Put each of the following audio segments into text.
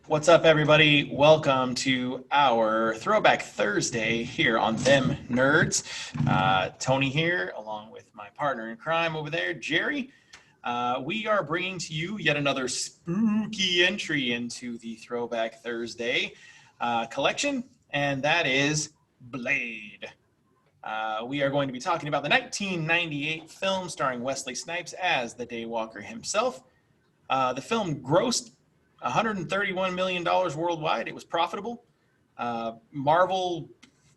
What's up, everybody? Welcome to our Throwback Thursday here on Them Nerds. Tony here, along with my partner in crime over there, Jerry. We are bringing to you yet another spooky entry into the Throwback Thursday collection, and that is Blade. We are going to be talking about the 1998 film starring Wesley Snipes as the Daywalker himself. The film grossed $131 million worldwide. It was profitable. Marvel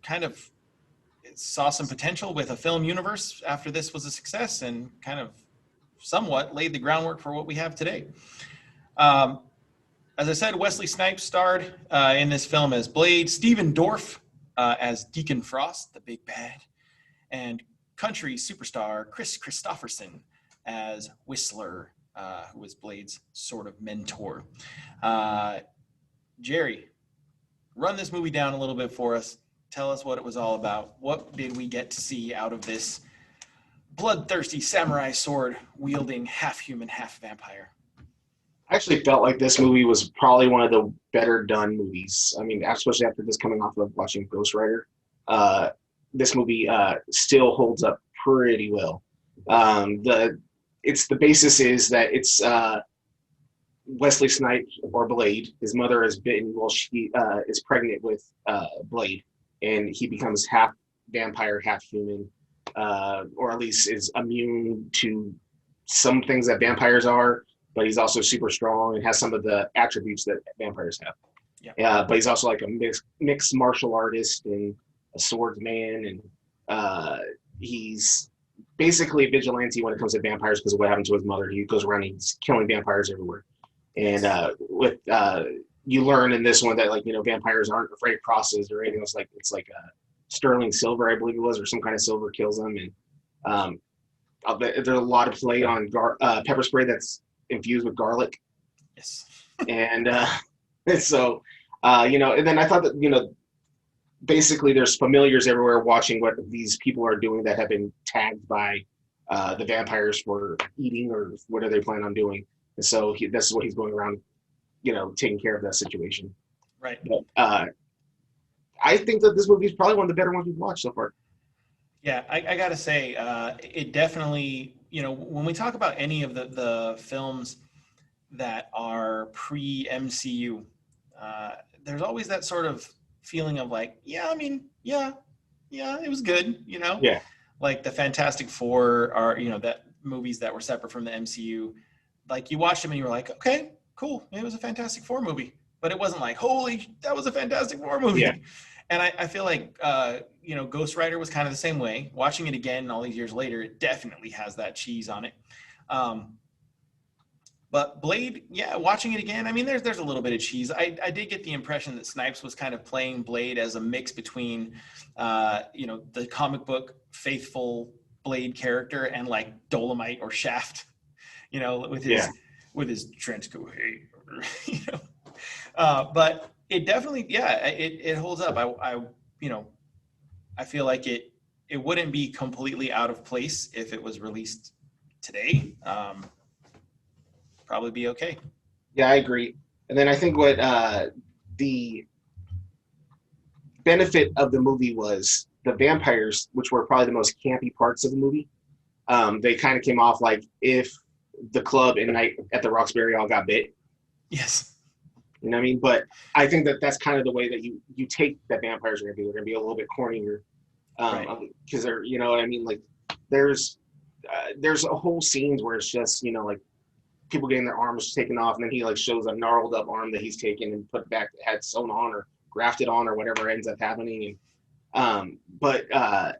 kind of saw some potential with a film universe after this was a success and kind of somewhat laid the groundwork for what we have today. As I said, Wesley Snipes starred in this film as Blade, Stephen Dorff as Deacon Frost, the big bad, and country superstar Chris Christopherson as Whistler, who was Blade's sort of mentor. Jerry, run this movie down a little bit for us. Tell us what it was all about. What did we get to see out of this bloodthirsty samurai sword wielding half human, half vampire? I actually felt like this movie was probably one of the better done movies. I mean, especially after this coming off of watching Ghost Rider. This movie still holds up pretty well. The basis is that it's Wesley Snipes, or Blade. His mother is bitten while she is pregnant with Blade, and he becomes half vampire, half human, or at least is immune to some things that vampires are. But he's also super strong and has some of the attributes that vampires have. Yeah. But he's also like a mixed martial artist and a swordsman, and he's basically a vigilante when it comes to vampires because of what happened to his mother. He goes around and he's killing vampires everywhere. And you learn in this one that vampires aren't afraid of crosses or anything else. Like it's like sterling silver, I believe it was, or some kind of silver kills them. And there's a lot of play on pepper spray that's infused with garlic. Yes. And so and then I thought that basically there's familiars everywhere watching what these people are doing that have been tagged by the vampires for eating or what are they planning on doing. And so this is what he's going around, taking care of that situation. Right. But I think that this movie is probably one of the better ones we've watched so far. Yeah, I got to say, it definitely, when we talk about any of the films that are pre-MCU, there's always that sort of feeling of like, yeah, it was good, Yeah. Like the Fantastic Four are, that movies that were separate from the MCU. Like you watched them and you were like, okay, cool. It was a Fantastic Four movie, but it wasn't like, holy, that was a Fantastic Four movie. Yeah. And I feel like, Ghost Rider was kind of the same way. Watching it again all these years later, it definitely has that cheese on it. But Blade, yeah, watching it again, I mean, there's a little bit of cheese. I did get the impression that Snipes was kind of playing Blade as a mix between, the comic book faithful Blade character and like Dolomite or Shaft, with his trench coat. But it definitely, it holds up. I feel like it wouldn't be completely out of place if it was released today. Probably be okay. Yeah, I agree. And then I think what the benefit of the movie was the vampires, which were probably the most campy parts of the movie. They kind of came off like if the club and Night at the Roxbury all got bit. Yes. You know what I mean? But I think that that's kind of the way that you take that vampires are going to be. They're going to be a little bit cornier. Because they're, you know what I mean? Like there's a whole scenes where it's just, like people getting their arms taken off, and then he like shows a gnarled up arm that he's taken and put back, had sewn on or grafted on or whatever ends up happening. And the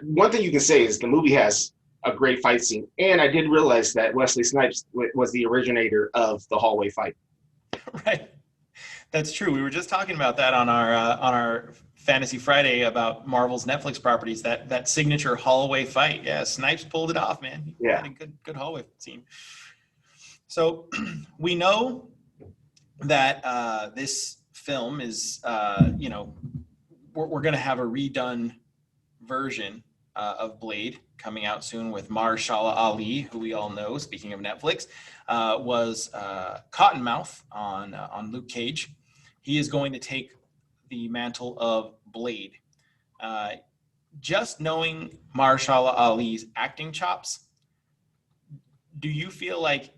one thing you can say is the movie has a great fight scene, and I did realize that Wesley Snipes was the originator of the hallway fight. Right, that's true. We were just talking about that on our Fantasy Friday about Marvel's Netflix properties. That signature hallway fight. Yeah, Snipes pulled it off, man. He had a good hallway scene. So we know that this film is, we're going to have a redone version of Blade coming out soon with Mahershala Ali, who we all know, speaking of Netflix, was Cottonmouth on Luke Cage. He is going to take the mantle of Blade. Just knowing Mahershala Ali's acting chops, do you feel like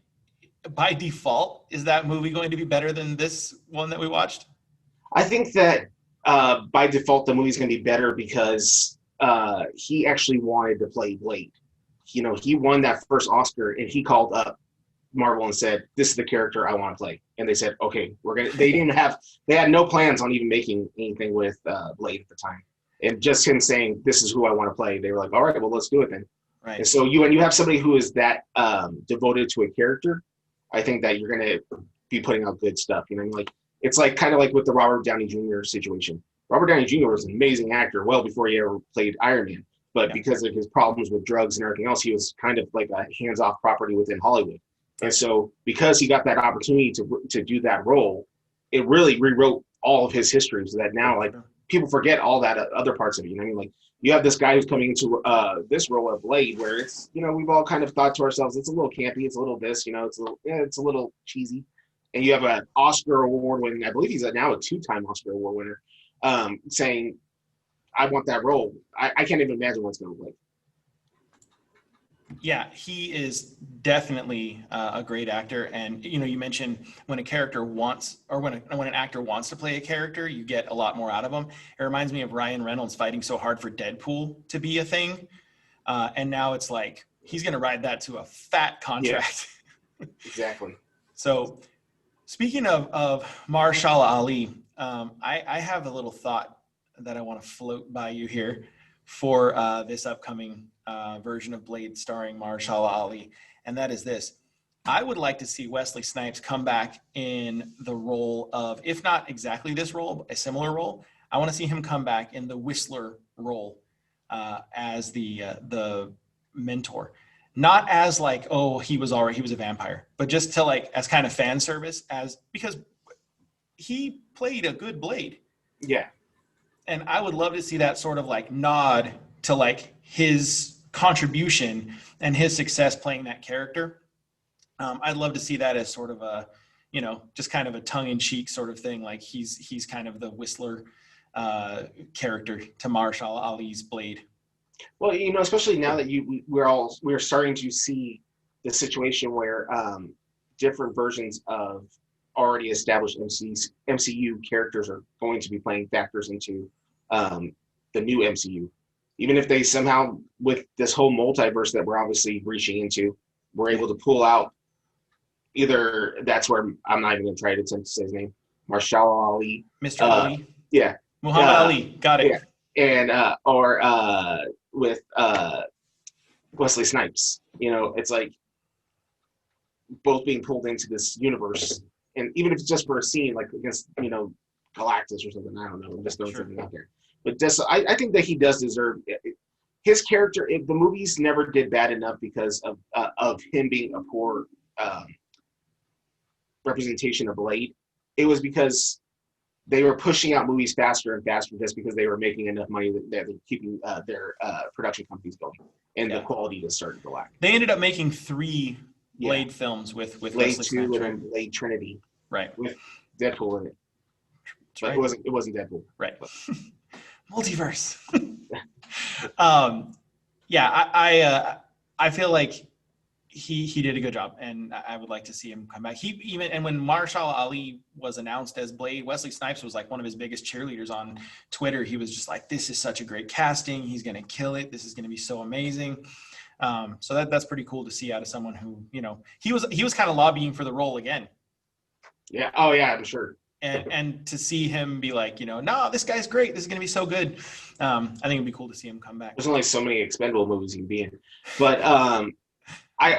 by default, is that movie going to be better than this one that we watched? I think that by default the movie's going to be better because he actually wanted to play Blade. You know, he won that first Oscar, and he called up Marvel and said, "This is the character I want to play." And they said, "Okay, we're gonna." They had no plans on even making anything with Blade at the time. And just him saying, "This is who I want to play," they were like, "All right, well, let's do it then." Right. And so when you have somebody who is that devoted to a character, I think that you're going to be putting out good stuff. You know, like it's like kind of like with the Robert Downey Jr. situation. Robert Downey Jr. was an amazing actor well before he ever played Iron Man, but because of his problems with drugs and everything else, he was kind of like a hands-off property within Hollywood. And so because he got that opportunity to do that role, it really rewrote all of his history so that now like people forget all that other parts of it. You know what I mean? Like you have this guy who's coming into this role of Blade where it's, you know, we've all kind of thought to ourselves, it's a little campy, it's a little this, you know, it's a little cheesy. And you have an Oscar award winning, I believe he's now a 2-time Oscar award winner, saying, I want that role. I can't even imagine what it's going to look like. Yeah, he is definitely a great actor. And, you know, you mentioned when a character wants, or when an actor wants to play a character, you get a lot more out of them. It reminds me of Ryan Reynolds fighting so hard for Deadpool to be a thing. And now it's like, he's going to ride that to a fat contract. Yeah, exactly. So speaking of Mahershala Ali, I have a little thought that I want to float by you here for this upcoming version of Blade starring Mahershala Ali, and that is this. I would like to see Wesley Snipes come back in the role of, if not exactly this role, but a similar role. I want to see him come back in the Whistler role as the mentor. Not as like, oh, he was a vampire, but just to like as kind of fan service, because he played a good Blade. Yeah. And I would love to see that sort of like nod to like his contribution and his success playing that character. I'd love to see that as sort of a, you know, just kind of a tongue-in-cheek sort of thing. Like he's kind of the Whistler character to Mahershala Ali's Blade. Well, you know, especially now that we're starting to see the situation where different versions of already established MCU characters are going to be playing factors into the new MCU. Even if they somehow, with this whole multiverse that we're obviously reaching into, we're able to pull out either, that's where I'm not even going to try to attempt to say his name, Mahershala Ali. Mr. Ali? Yeah. Muhammad Ali. Got it. Yeah. And, or with Wesley Snipes. You know, it's like both being pulled into this universe. And even if it's just for a scene, like against, you know, Galactus or something, I don't know, I'm just throwing something out there. But I think that he does deserve his character. If the movies never did bad enough because of him being a poor representation of Blade, it was because they were pushing out movies faster and faster just because they were making enough money that they're keeping their production companies going, and the quality just started to lack. They ended up making 3 Blade films with Blade Wesley 2 Snipes, and Blade Trinity, right? With Deadpool in it. But right. It wasn't Deadpool, right? Multiverse. I feel like he did a good job, and I would like to see him come back. And when Mahershala Ali was announced as Blade, Wesley Snipes was like one of his biggest cheerleaders on Twitter. He was just like, "This is such a great casting. He's gonna kill it. This is gonna be so amazing." So that's pretty cool to see out of someone who, you know, he was kind of lobbying for the role again. Yeah. Oh yeah, I'm sure. And to see him be like, you know, no, this guy's great. This is going to be so good. I think it'd be cool to see him come back. There's only so many expendable movies you can be in. But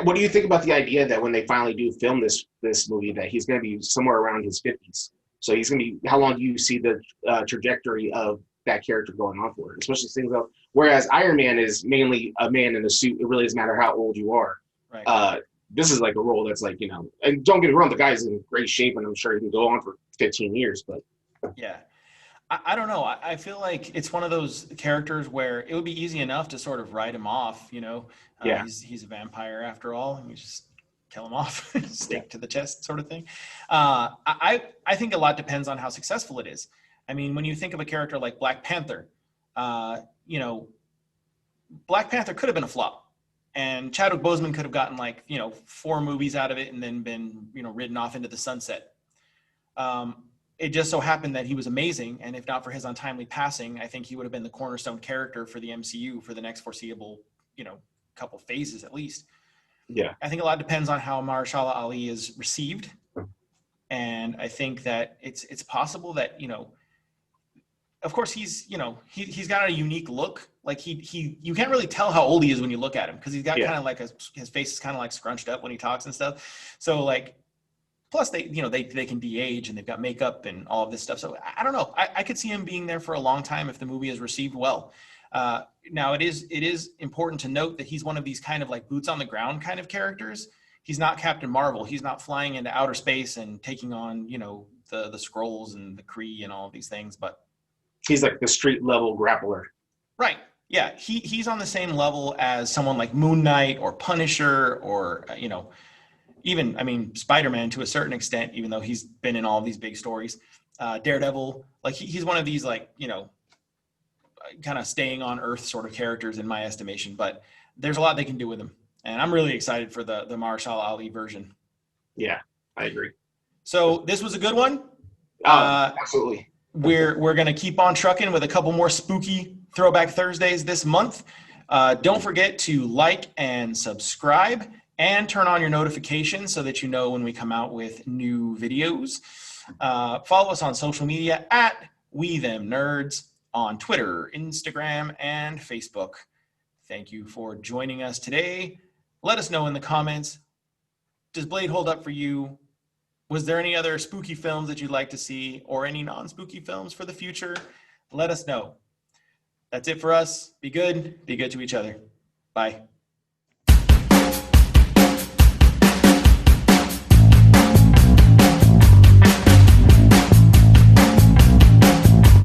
what do you think about the idea that when they finally do film this movie, that he's going to be somewhere around his 50s? So he's going to be, how long do you see the trajectory of that character going on for? Especially things like, whereas Iron Man is mainly a man in a suit. It really doesn't matter how old you are. Right. This is like a role that's like, you know, and don't get me wrong, the guy's in great shape and I'm sure he can go on for 15 years, but. Yeah. I don't know. I feel like it's one of those characters where it would be easy enough to sort of write him off. Yeah, He's a vampire after all, and you just kill him off, yeah, stake to the chest, sort of thing. I think a lot depends on how successful it is. I mean, when you think of a character like Black Panther, uh, you know, Black Panther could have been a flop, and Chadwick Boseman could have gotten like 4 movies out of it and then been ridden off into the sunset. Um, it just so happened that he was amazing, and if not for his untimely passing, I think he would have been the cornerstone character for the MCU for the next foreseeable, couple phases at least. yeah, I think a lot depends on how Mahershala Ali is received, and I think that it's possible that of course he's got a unique look. Like he you can't really tell how old he is when you look at him because he's got yeah. kind of like his face is kind of like scrunched up when he talks and stuff. So like. Plus, they can de-age and they've got makeup and all of this stuff. So I don't know. I could see him being there for a long time if the movie is received well. Now, it is important to note that he's one of these kind of like boots on the ground kind of characters. He's not Captain Marvel. He's not flying into outer space and taking on the Skrulls and the Kree and all of these things. But He's like the street level grappler. right, yeah, he's on the same level as someone like Moon Knight or Punisher or even, I mean, Spider-Man to a certain extent, even though he's been in all of these big stories. Daredevil, like he's one of these like, kind of staying on Earth sort of characters in my estimation, but there's a lot they can do with him. And I'm really excited for the Mahershala Ali version. Yeah, I agree. So this was a good one. Absolutely. We're going to keep on trucking with a couple more spooky Throwback Thursdays this month. Don't forget to like and subscribe and turn on your notifications so that you know when we come out with new videos. Follow us on social media at We Them Nerds on Twitter, Instagram, and Facebook. Thank you for joining us today. Let us know in the comments, does Blade hold up for you? Was there any other spooky films that you'd like to see or any non-spooky films for the future? Let us know. That's it for us. Be good to each other. Bye.